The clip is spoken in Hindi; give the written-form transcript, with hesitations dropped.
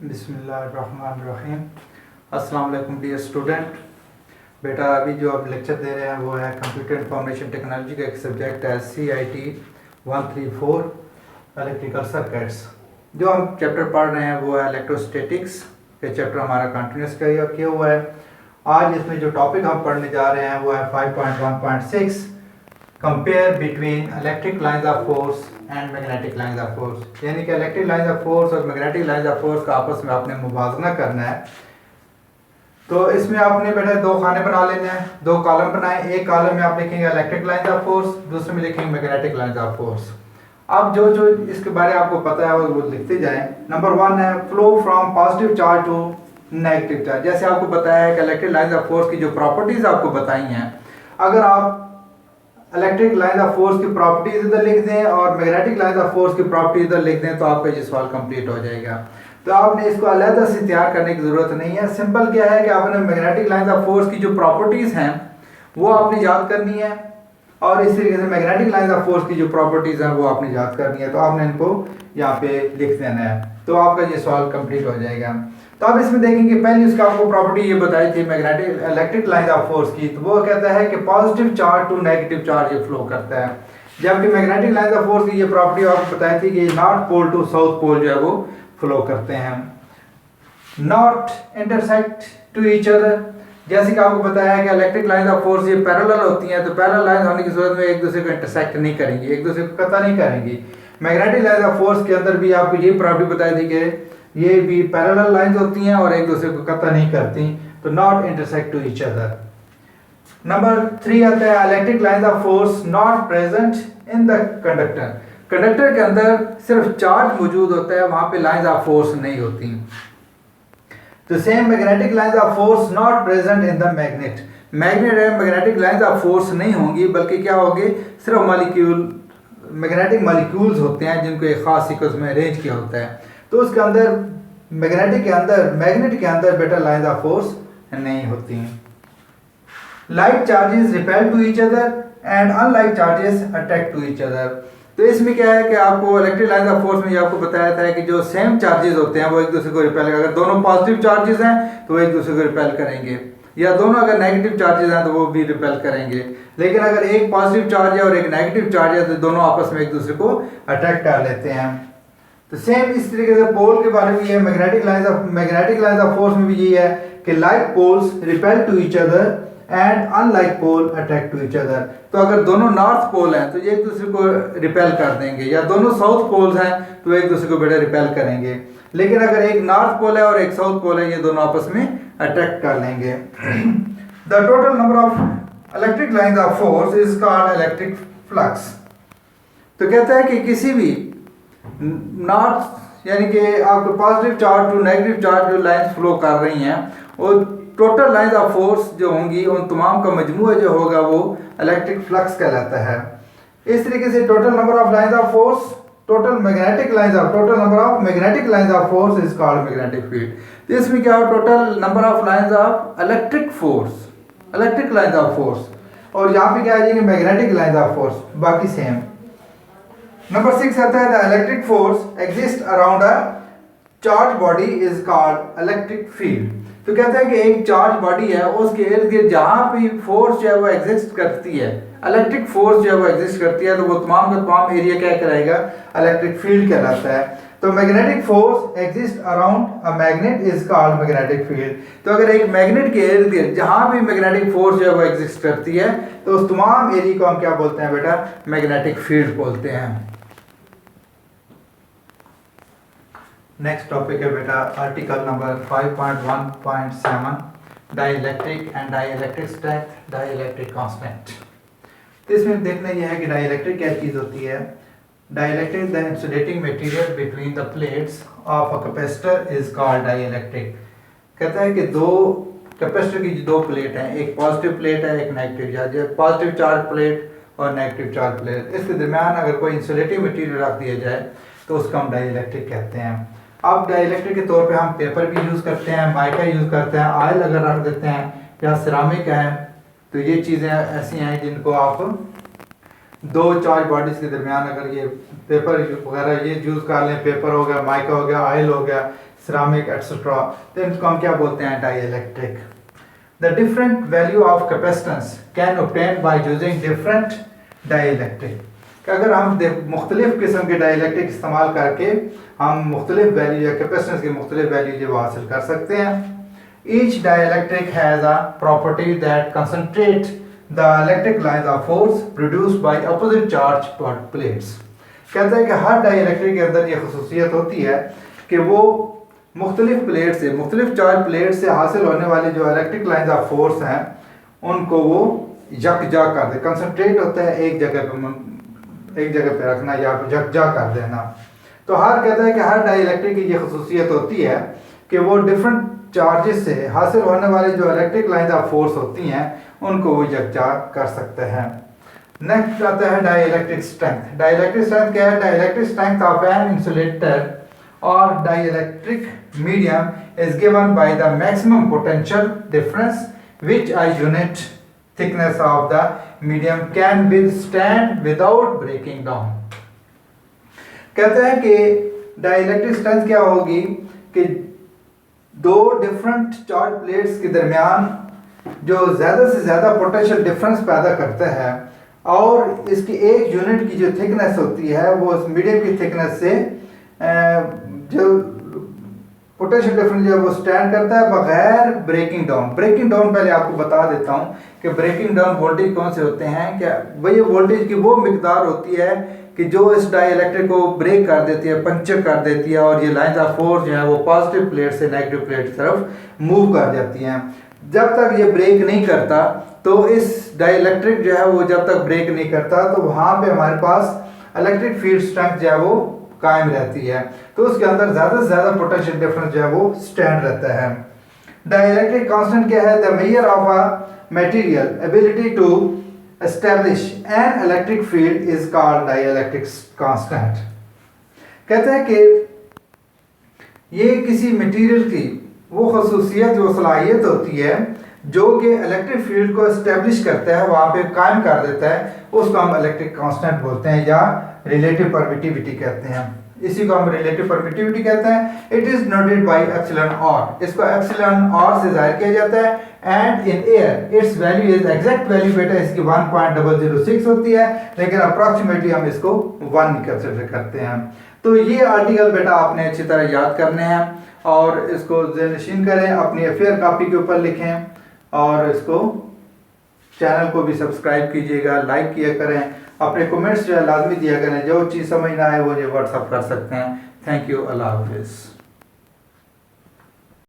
बिस्मिल्लाहिर्रहमानिर्रहीम। अस्सलाम वालेकुम डियर स्टूडेंट। बेटा अभी जो आप लेक्चर दे रहे हैं वो है कंप्यूटर इंफॉर्मेशन टेक्नोलॉजी का एक सब्जेक्ट है CIT 134 इलेक्ट्रिकल सर्किट्स। जो हम चैप्टर पढ़ रहे हैं वो है इलेक्ट्रोस्टैटिक्स। ये चैप्टर हमारा कंटिन्यूस किया हुआ है। आज इसमें जो टॉपिक हम पढ़ने जा रहे हैं वो है 5.1.6 compare between electric lines of force and magnetic lines of force. यानी कि इलेक्ट्रिक लाइंस ऑफ फोर्स और मैग्नेटिक लाइंस ऑफ फोर्स का आपस में आपने मुवाजना करना है। तो इसमें आपने बेटा दो खाने बना लेने हैं, दो कॉलम बनाए। एक कॉलम में आप लिखेंगे इलेक्ट्रिक लाइंस ऑफ फोर्स, दूसरे में लिखेंगे मैग्नेटिक लाइंस ऑफ फोर्स। अब जो जो इसके बारे में आपको पता है वो लिखते जाएं। नंबर 1 है flow from positive charge to negative charge. जैसे आपको बताया है कि इलेक्ट्रिक लाइंस ऑफ फोर्स की जो प्रॉपर्टीज आपको बताई हैं, अगर आप इलेक्ट्रिक लाइंस ऑफ फोर्स की प्रॉपर्टीज इधर लिख दें और मैग्नेटिक लाइंस ऑफ फोर्स की प्रॉपर्टी इधर लिख दें तो आपका ये सवाल कंप्लीट हो जाएगा। तो आपने इसको अलग से तैयार करने की ज़रूरत नहीं है। सिंपल क्या है कि आपने मैग्नेटिक लाइंस ऑफ फोर्स की जो प्रॉपर्टीज़ हैं वो आपने याद करनी है और इस तरीके से मैग्नेटिक लाइंस ऑफ फोर्स की जो प्रॉपर्टीज़ हैं वो आपने याद करनी है। तो आपने इनको यहाँ पे लिख देना है तो आपका ये सवाल कंप्लीट हो जाएगा। तो आप इसमें देखेंगे पहले उसका आपको प्रॉपर्टी ये बताई थी magnetic electric lines of force की, तो वो कहता है कि positive charge to negative charge ये फ्लो करता है। जबकि मैग्नेटिक लाइंस ऑफ फोर्स की ये प्रॉपर्टी आपको बताई थी कि north pole to south pole जो है वो फ्लो करते हैं, not intersect to each other. जैसे कि आपको बताया है कि इलेक्ट्रिक लाइंस ऑफ फोर्स ये पैरेलल होती हैं, तो पैरेलल लाइन होने की सूरत में एक दूसरे को इंटरसेक्ट नहीं करेंगी, एक दूसरे को कता नहीं करेंगी। मैग्नेटिक लाइंस ऑफ फोर्स के अंदर भी आपको ये प्रॉपर्टी बताई थी कि ये भी पैरेलल लाइंस होती हैं और एक दूसरे को कता नहीं करती, तो not intersect to each other. Number 3 आता है electric lines of force not present in the conductor. Conductor के अंदर सिर्फ चार्ज मौजूद होता है, वहां पे लाइंस ऑफ फोर्स नहीं होती। तो same magnetic lines of force not present in the magnet. Magnet है, मैग्नेटिक लाइंस ऑफ फोर्स नहीं होंगी, बल्कि क्या होगी, सिर्फ मॉलिक्यूल मैग्नेटिक मॉलिक्यूल्स होते हैं जिनको एक खास सीक्वेंस में अरेंज किया होता है। तो उसके अंदर मैग्नेट के अंदर बेटा लाइंस ऑफ फोर्स नहीं होती। Like charges repel to each other and unlike charges attract to each other. तो इसमें क्या है कि आपको इलेक्ट्रिक लाइंस ऑफ फोर्स में आपको बताया था कि जो सेम चार्जेस होते हैं वो एक दूसरे को रिपेल करेंगे। अगर दोनों पॉजिटिव चार्जेस हैं तो वो एक दूसरे को रिपेल करेंगे, या दोनों अगर नेगेटिव चार्जेस हैं तो वो भी रिपेल करेंगे। लेकिन अगर एक पॉजिटिव चार्ज है और एक नेगेटिव चार्ज है तो दोनों आपस में एक दूसरे को अट्रैक्ट कर लेते हैं। तो सेम इस तरीके से पोल के बारे में ये मैग्नेटिक लाइंस ऑफ फोर्स में भी ये है कि like poles repel to each other and unlike pole attract to each other. तो अगर दोनों नॉर्थ पोल हैं तो ये एक दूसरे को रिपेल कर देंगे, या दोनों साउथ पोल्स हैं तो एक दूसरे को बेटा रिपेल करेंगे। लेकिन अगर एक नॉर्थ पोल है और एक साउथ पोल है, ये दोनों आपस में अट्रैक्ट कर लेंगे। The total number of electric lines of force is called electric flux. तो कहता है कि किसी भी नॉर्थ यानी कि आपको positive charge to negative charge जो लाइंस फ्लो कर रही हैं, और टोटल लाइंस ऑफ फोर्स जो होंगी उन तमाम का मजमूआ जो होगा वो इलेक्ट्रिक फ्लक्स कहलाता है। इस तरीके से total number of lines of force, total number of magnetic lines of force is called magnetic field. तो इसमें क्या हो, total number of lines of electric lines of force, और यहाँ पे क्या आ जाएगी मैग्नेटिक लाइंस ऑफ फोर्स, बाकी सेम। नंबर 6 आता है the electric force exist around a charge body is called electric field. तो कहते हैं कि एक चार्ज बॉडी है, उसके इर्द गिर्द जहां भी फोर्स जो है वो एग्जिस्ट करती है, इलेक्ट्रिक फोर्स जो है वो एग्जिस्ट करती है, तो वो तमाम का तमाम एरिया क्या कहलाएगा, इलेक्ट्रिक फील्ड कहलाता है। तो magnetic force exist around a magnet is called magnetic field. तो अगर एक मैग्नेट के इर्द गिर्द जहां भी मैग्नेटिक फोर्स जो है वो एग्जिस्ट करती है तो उस तमाम एरिया को हम क्या बोलते हैं बेटा, मैग्नेटिक फील्ड बोलते हैं। नेक्स्ट टॉपिक है बेटा article number 5.1.7 dielectric and dielectric strength, dielectric constant. तो इसमें देखना यह है कि डाइइलेक्ट्रिक क्या चीज़ होती है। Dielectric the insulating material between the plates of a capacitor is called dielectric. कहता है कि दो कैपेसिटर की दो प्लेट हैं, एक पॉजिटिव प्लेट है एक negative charge, positive charge plate और नेगेटिव चार्ज प्लेट, इसके दरमियान अगर कोई इंसुलेटिंग मटेरियल रख दिया जाए तो उसको हम डाइइलेक्ट्रिक कहते हैं। अब डाइइलेक्ट्रिक के तौर पे हम पेपर भी यूज़ करते हैं, माइका यूज़ करते हैं, ऑयल अगर रख देते हैं या सिरामिक है, तो ये चीज़ें ऐसी हैं जिनको आप दो चार्ज बॉडीज़ के दरमियान अगर ये पेपर वगैरह ये यूज़ कर लें, पेपर हो गया, माइका हो गया, ऑयल हो गया, सिरामिक एक्सेट्रा, तो इनको हम क्या बोलते हैं, dielectric. The different value of capacitance can obtain by using different dielectric. अगर हम मुख्तलिफ किस्म के डाई इलेक्ट्रिक इस्तेमाल करके हम मुख्तलिफ वैल्यू या कैपेसिटेंस की मुख्तलिफ वैल्यू जो हासिल कर सकते हैं। Each dielectric has a property that concentrate the electric lines of force produced by opposite charge plates. कहता है कि हर डाई इलेक्ट्रिक के अंदर ये खसूसियत होती है कि वो मुख्तलिफ प्लेट से, मुख्तलिफ चार्ज प्लेट से हासिल होने वाले जो इलेक्ट्रिक लाइंस ऑफ फोर्स हैं उनको वो यकजा कर दे। कंसंट्रेट होता है एक जगह पे रखना या यकजा कर देना। तो हर कहता है कि हर डाई इलेक्ट्रिक की ये खसूसियत होती है कि वो डिफरेंट चार्जेस से हासिल होने वाले जो इलेक्ट्रिक लाइंस ऑफ फोर्स होती हैं उनको वो यकजा कर सकते हैं। नेक्स्ट आता है dielectric strength. Dielectric strength क्या है? Dielectric strength of an insulator और dielectric medium is given by the maximum potential difference which a unit thickness of the medium can withstand without breaking down। कहते हैं कि डाइलेक्ट्रिक स्ट्रेंथ क्या होगी कि दो डिफरेंट चार्ज प्लेट्स के दरमियान जो ज़्यादा से ज़्यादा पोटेंशियल डिफरेंस पैदा करता है और इसकी एक यूनिट की जो थिकनेस होती है वो उस मीडियम की थिकनेस से जो पोटेंशियल डिफरेंस जो है वो स्टैंड करता है बगैर ब्रेकिंग डाउन। ब्रेकिंग डाउन पहले आपको बता देता हूँ कि ब्रेकिंग डाउन वोल्टेज कौन से होते हैं। क्या वही वोल्टेज की वो मिकदार होती है कि जो इस डाई इलेक्ट्रिक को ब्रेक कर देती है, पंचर कर देती है और ये लाइंस ऑफ फोर्स जो है वो पॉजिटिव प्लेट से नेगेटिव प्लेट की तरफ मूव कर जाती हैं। जब तक ये ब्रेक नहीं करता तो इस डाई इलेक्ट्रिक जो है वो जब तक ब्रेक नहीं करता तो वहाँ पे हमारे पास इलेक्ट्रिक फील्ड स्ट्रेंथ जो है वो कायम रहती है। तो उसके अंदर ज़्यादा से ज़्यादा पोटेंशियल डिफरेंस जो है वो स्टैंड रहता है। डाइलेक्ट्रिक कांस्टेंट क्या है? The measure of a material ability to establish an electric field is called dielectric constant. कहते हैं कि ये किसी मटेरियल की वो खसूसियत, जो सलाहियत होती है जो कि इलेक्ट्रिक फील्ड को एस्टेब्लिश करता है, वहाँ पे कायम कर देता है, उसको हम इलेक्ट्रिक कांस्टेंट बोलते हैं या रिलेटिव परमिटिविटी कहते हैं। इसी को हम रिलेटिव परमिटिविटी कहते हैं। It is noted by epsilon R. इसको एप्सिलॉन आर से जाहिर किया जाता है। And in air its value is exact value बेटा इसकी 1.006 होती है, लेकिन अप्रॉक्सीमेटली हम इसको 1 कंसिडर करते हैं। तो ये आर्टिकल बेटा आपने अच्छी तरह याद करने हैं और इसको ज़हन करें, अपनी अफेयर कॉपी के ऊपर लिखें और इसको चैनल को भी सब्सक्राइब कीजिएगा, लाइक किया करें, अपने कमेंट्स जो है लाजमी दिया करें। जो चीज़ समझ ना आए वो जो व्हाट्सअप कर सकते हैं। थैंक यू, अल्लाह हाफिज़।